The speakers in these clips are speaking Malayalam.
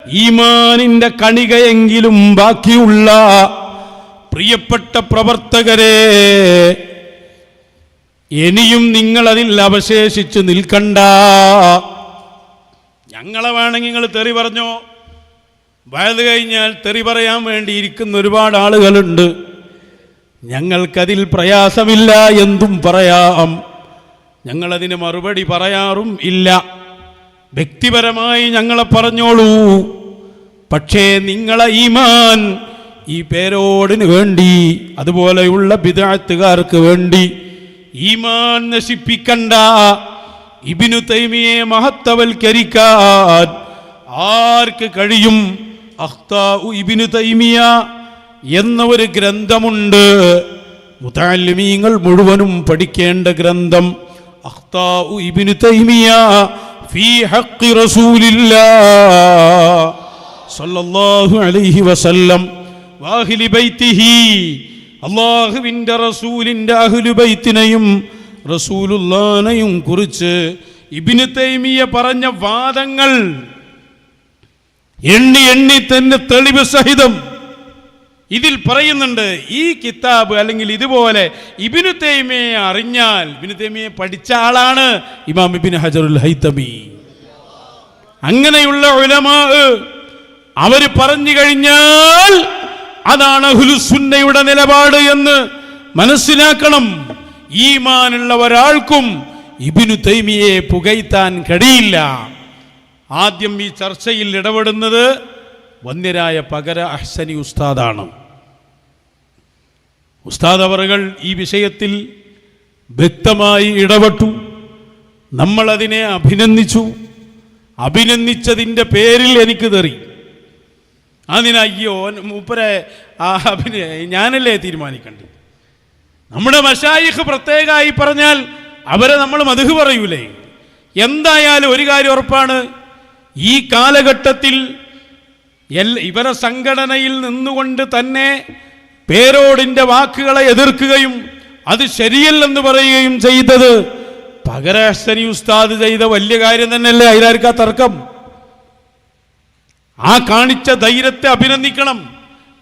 ഈമാനിന്റെ കണികയെങ്കിലും ബാക്കിയുള്ള പ്രിയപ്പെട്ട പ്രവർത്തകരെ, ഇനിയും നിങ്ങളതിൽ അവശേഷിച്ച് നിൽക്കണ്ട. ഞങ്ങളെ വേണമെങ്കിൽ നിങ്ങൾ തെറി പറഞ്ഞോ. വയത് കഴിഞ്ഞാൽ തെറി പറയാൻ വേണ്ടി ഇരിക്കുന്ന ഒരുപാട് ആളുകളുണ്ട്. ഞങ്ങൾക്കതിൽ പ്രയാസമില്ല, എന്തും പറയാം. ഞങ്ങളതിന് മറുപടി പറയാറും ഇല്ല. വ്യക്തിപരമായി ഞങ്ങളെ പറഞ്ഞോളൂ. പക്ഷേ നിങ്ങളെ ഈമാൻ ഈ പേരോടിന് വേണ്ടി, അതുപോലെയുള്ള ബിദ്അത്തുകാർക്ക് വേണ്ടി ഈമാൻ നശിപ്പിക്കണ്ട. ഇബ്നു തൈമിയെ മഹത്വവൽക്കരിക്കാൻ ആർക്ക് കഴിയും? അഖ്താഉ ഇബ്നു തൈമിയ എന്ന ഒരു ഗ്രന്ഥമുണ്ട്. മുതഅല്ലിമീങ്ങൾ മുഴുവനും പഠിക്കേണ്ട ഗ്രന്ഥം. അഖ്താഉ ഇബ്നു തൈമിയ ഫീ ഹഖ്ഖി റസൂലില്ലാഹ് സല്ലല്ലാഹു അലൈഹി വസല്ലം വഅഹ്ലി ബൈത്തിഹി. അല്ലാഹുവിൻ്റെ റസൂലിൻ്റെ അഹ്ലു ബൈത്തിനെയും റസൂലുള്ളാഹിനെയും കുറിച്ച് ഇബ്നു തൈമിയ പറഞ്ഞ വാദങ്ങൾ എണ്ണി എണ്ണി തന്നെ തെളിവ് സഹിതം ഇതിൽ പറയുന്നുണ്ട്. ഈ കിതാബ് അല്ലെങ്കിൽ ഇതുപോലെ ഇബ്നു തൈമിയെ അറിഞ്ഞാൽ, ഇബ്നു തൈമിയെ പഠിച്ച ആളാണ് ഇമാം ഇബ്നു ഹജറുൽ ഹൈതമി. അങ്ങനെയുള്ള ഉലമാ അവർ പറഞ്ഞു കഴിഞ്ഞാൽ അതാണ് അഹ്ലുസുന്നയുടെ നിലപാട് എന്ന് മനസ്സിലാക്കണം. ഈമാനുള്ള ഒരാൾക്കും ഇബ്നു തൈമിയെ പുകഴ്ത്താൻ കഴിയില്ല. ആദ്യം ഈ ചർച്ചയിൽ ഇടപെടുന്നത് വന്ദ്യരായ പകര അഹ്സനി ഉസ്താദാണ്. ഉസ്താദ് അവറുകൾ ഈ വിഷയത്തിൽ വ്യക്തമായി ഇടപെട്ടു. നമ്മളതിനെ അഭിനന്ദിച്ചു. അഭിനന്ദിച്ചതിൻ്റെ പേരിൽ എനിക്ക് തെറി. അതിനയ്യോ മൂപ്പരെ ഞാനല്ലേ തീരുമാനിക്കണ്ടേ? നമ്മുടെ മശായിഖ് പ്രത്യേകമായി പറഞ്ഞാൽ അവരെ നമ്മൾ മദ്ഹ് പറയൂലേ? എന്തായാലും ഒരു കാര്യം ഉറപ്പാണ്, ഈ കാലഘട്ടത്തിൽ ഇവരെ സംഘടനയിൽ നിന്നുകൊണ്ട് തന്നെ പേരോടിൻ്റെ വാക്കുകളെ എതിർക്കുകയും അത് ശരിയല്ലെന്ന് പറയുകയും ചെയ്തത് പകര അഹ്സനി ഉസ്താദ് ചെയ്ത വലിയ കാര്യം തന്നെയല്ലേ? അതിലാർക്കാ തർക്കം? ആ കാണിച്ച ധൈര്യത്തെ അഭിനന്ദിക്കണം.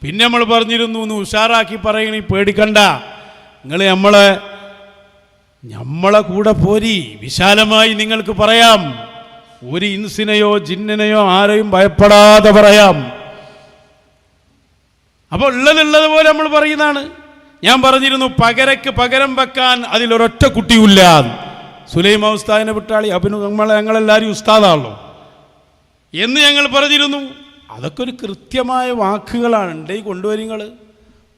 പിന്നെ നമ്മൾ പറഞ്ഞിരുന്നു, ഒന്ന് ഉഷാറാക്കി പറയണേ, പേടിക്കണ്ട, നിങ്ങൾ നമ്മളെ കൂടെ പോരി, വിശാലമായി നിങ്ങൾക്ക് പറയാം, ഒരു ഇൻസിനെയോ ജിന്നിനെയോ ആരെയും ഭയപ്പെടാതെ പറയാം. അപ്പോൾ ഉള്ളതുപോലെ നമ്മൾ പറയുന്നതാണ്. ഞാൻ പറഞ്ഞിരുന്നു, പകരക്ക് പകരം വെക്കാൻ അതിലൊരൊറ്റ കുട്ടിയില്ല. സുലൈമാൻ ഉസ്താദിനെ വിട്ടാളി, ഞങ്ങളെല്ലാവരും ഉസ്താദാണല്ലോ എന്ന് ഞങ്ങൾ പറഞ്ഞിരുന്നു. അതൊക്കെ ഒരു കൃത്യമായ വാക്കുകളാണ്. ഉണ്ടെങ്കിൽ കൊണ്ടുവരിങ്ങൾ.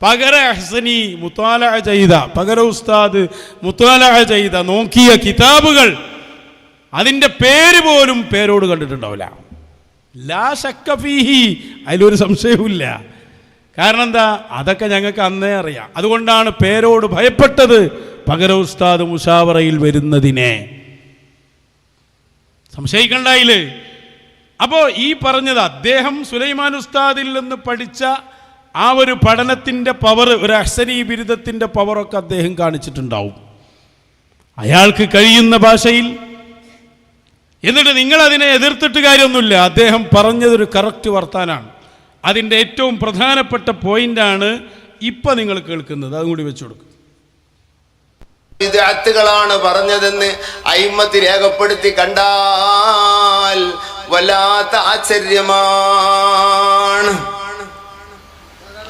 പകര അഹ്സനി മുത്താലഅ ചെയ്ത, പകര ഉസ്താദ് മുത്താലഅ ചെയ്ത നോക്കിയ കിതാബുകൾ, അതിൻ്റെ പേര് പോലും പേരോട് കണ്ടിട്ടുണ്ടാവില്ല. ലാ ശക്ക ഫീഹി, അതിലൊരു സംശയവുമില്ല. കാരണം എന്താ? അതൊക്കെ ഞങ്ങൾക്ക് അന്നേ അറിയാം. അതുകൊണ്ടാണ് പേരോട് ഭയപ്പെട്ടത്, പകര ഉസ്താദ് മുശാവറയിൽ വരുന്നതിനെ. സംശയിക്കണ്ടായില്ലേ? അപ്പോൾ ഈ പറഞ്ഞത് അദ്ദേഹം സുലൈമാൻ ഉസ്താദിൽ നിന്ന് പഠിച്ച ആ ഒരു പഠനത്തിൻ്റെ പവർ, ഒരു അഹ്സനി ബിരുദത്തിൻ്റെ പവറൊക്കെ അദ്ദേഹം കാണിച്ചിട്ടുണ്ടാവും അയാൾക്ക് കഴിയുന്ന ഭാഷയിൽ. എന്നിട്ട് നിങ്ങളതിനെ എതിർത്തിട്ട് കാര്യമൊന്നുമില്ല. അദ്ദേഹം പറഞ്ഞതൊരു കറക്റ്റ് വർത്താനാണ്. അതിൻ്റെ ഏറ്റവും പ്രധാനപ്പെട്ട പോയിന്റാണ് ഇപ്പം നിങ്ങൾ കേൾക്കുന്നത്. അതും കൂടി വെച്ചു കൊടുക്കും. ബിദ്അത്തുകളാണ് പറഞ്ഞതെന്ന് അയിമ്മത്ത് രേഖപ്പെടുത്തി കണ്ടാൽ വല്ലാത്ത ആശ്ചര്യമാണ്.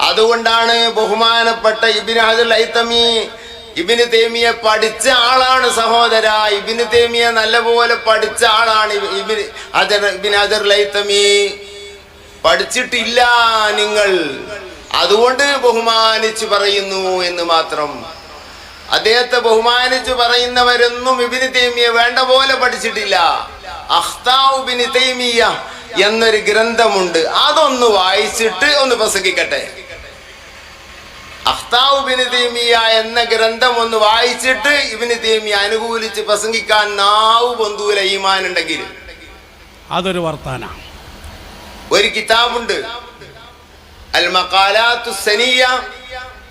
അതുകൊണ്ടാണ് ബഹുമാനപ്പെട്ട ഇബ്നു ഹജറുൽ ഹൈതമി ഇബ്നു തൈമിയെ പഠിച്ച ആളാണ് സഹോദര. ഇബ്നു തൈമിയെ നല്ലപോലെ പഠിച്ച ആളാണ് ഇബ്നു ഹജറുൽ ഹൈതമി. പഠിച്ചിട്ടില്ല നിങ്ങൾ, അതുകൊണ്ട് ബഹുമാനിച്ചു പറയുന്നു എന്ന് മാത്രം. അദ്ദേഹത്തെ ബഹുമാനിച്ചു പറയുന്നവരൊന്നും ഇബ്നു തൈമിയെ വേണ്ട പോലെ പഠിച്ചിട്ടില്ല. അഖ്താഉ ഇബ്നു തൈമിയ എന്നൊരു ഗ്രന്ഥമുണ്ട്, അതൊന്ന് വായിച്ചിട്ട് ഒന്ന് പ്രസംഗിക്കട്ടെ. അഖ്താഉ ഇബ്നു തൈമിയ എന്ന ഗ്രന്ഥം ഒന്ന് വായിച്ചിട്ട് ഇബ്നു തൈമിയ അനുകൂലിച്ച് പ്രസംഗിക്കാൻ നാവ് പൊന്തൂല ഈമാൻ ഉണ്ടെങ്കിൽ. അതൊരു വർത്താനാണ്. ഒരു കിതാബുണ്ട്, അൽ മഖാലാത്തു സനിയ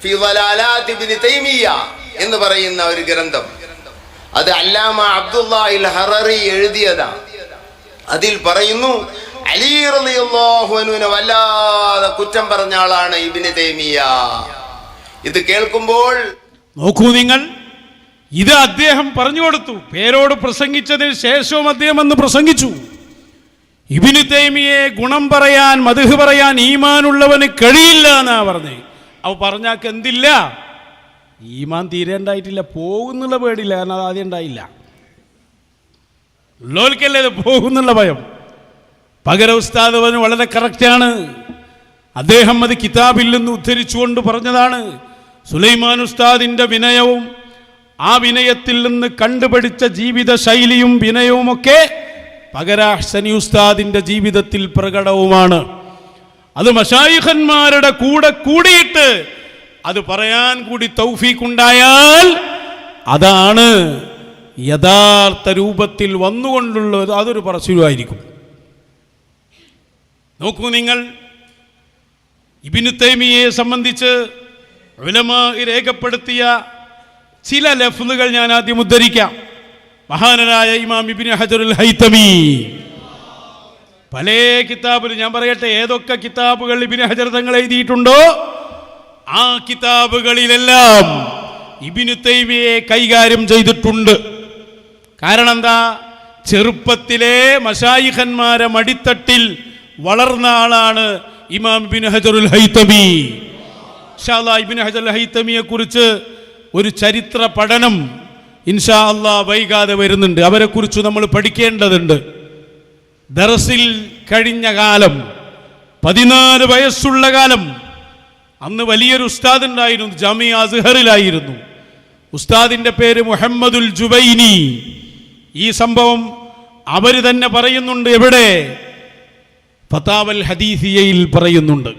ഫി ളലാലാത്ത് ഇബ്നു തൈമിയ എന്ന് പറയുന്ന ഒരു ഗ്രന്ഥം. അത് അല്ലാമ അബ്ദുല്ലാഹിൽ ഹററി എഴുതിയതാണ്. അതിൽ പറയുന്നു, അലി റളിയല്ലാഹു അൻഹുവിനെ വല്ലാതെ കുറ്റം പറഞ്ഞ ആളാണ് ഇബ്നു തൈമിയ. ഇത് കേൾക്കുമ്പോൾ നോക്കൂ നിങ്ങൾ, ഇത് അദ്ദേഹം പറഞ്ഞു കൊടുത്തു. പേരോട് പ്രസംഗിച്ചതിന് ശേഷവും അദ്ദേഹം അന്ന് പ്രസംഗിച്ചു. ഇബ്നു തൈമിയെ ഗുണം പറയാൻ, മദ്ഹ് പറയാൻ ഈമാനുള്ളവന് കഴിയില്ല എന്നാ പറഞ്ഞേ. അവ പറഞ്ഞാക്ക് എന്തില്ല, ഈമാൻ തീരെ ഉണ്ടായിട്ടില്ല, പോകുന്നുള്ള പേടിയില്ല. കാരണം അത് ആദ്യം ഉണ്ടായില്ല. ഉള്ളവർക്കല്ലേ ഇത് പോകുന്നുള്ള ഭയം. പകര ഉസ്താദ് അവന് വളരെ കറക്റ്റാണ്. അദ്ദേഹം അത് കിതാബിൽ നിന്ന് ഉദ്ധരിച്ചുകൊണ്ട് പറഞ്ഞതാണ്. സുലൈമാൻ ഉസ്താദിൻ്റെ വിനയവും ആ വിനയത്തിൽ നിന്ന് കണ്ടുപിടിച്ച ജീവിത ശൈലിയും വിനയവുമൊക്കെ പകര അഹ്സനി ഉസ്താദിൻ്റെ ജീവിതത്തിൽ പ്രകടവുമാണ്. അത് മശായിഖന്മാരുടെ കൂടെ കൂടിയിട്ട് അത് പറയാൻ കൂടി തൗഫീഖ് ഉണ്ടായാൽ അതാണ് യഥാർത്ഥ രൂപത്തിൽ വന്നുകൊണ്ടുള്ളത്. അതൊരു പറച്ചിലുമായിരിക്കും. നോക്കൂ നിങ്ങൾ, ഇബ്നു തൈമിയയെ സംബന്ധിച്ച് ഉലമാ രേഖപ്പെടുത്തിയ ചില ലഫ്ലുകൾ ഞാൻ ആദ്യം ഉദ്ധരിക്കാം. മഹാനരായ ഇമാം ഇബ്നു ഹജറുൽ ഹൈതമി പല കിതാബിൽ, ഞാൻ പറയട്ടെ ഏതൊക്കെ കിതാബുകൾ ഇബ്നു ഹജർ തങ്ങൾ എഴുതിയിട്ടുണ്ടോ ആ കിതാബുകളിലെല്ലാം ഇബ്നു തൈമിയയെ കൈകാര്യം ചെയ്തിട്ടുണ്ട്. കാരണം എന്താ, ചെറുപ്പത്തിലെ മശായിഖന്മാരെ മടിത്തട്ടിൽ വളർന്ന ആളാണ് ഇമാം ഇബ്നു ഹജറുൽ ഹൈതമി. ഇൻഷാ അല്ലാഹ് ഇബ്നു ഹജറുൽ ഹൈതമിയെ കുറിച്ച് ഒരു ചരിത്ര പഠനം ഇൻഷാ അല്ലാഹ് വൈകാതെ വരുന്നുണ്ട്. അവരെക്കുറിച്ച് നമ്മൾ പഠിക്കേണ്ടതുണ്ട്. ദർസിൽ കഴിഞ്ഞ കാലം, 14 വയസ്സുള്ള കാലം, അന്ന് വലിയൊരു ഉസ്താദ് ഉണ്ടായിരുന്നു, ജാമിഅ അസ്ഹറിലായിരുന്നു. ഉസ്താദിൻ്റെ പേര് മുഹമ്മദുൽ ജുബൈനി. ഈ സംഭവം അവർ തന്നെ പറയുന്നുണ്ട്. എവിടെ? ഫതാവൽ ഹദീസിയയിൽ പറയുന്നുണ്ട്.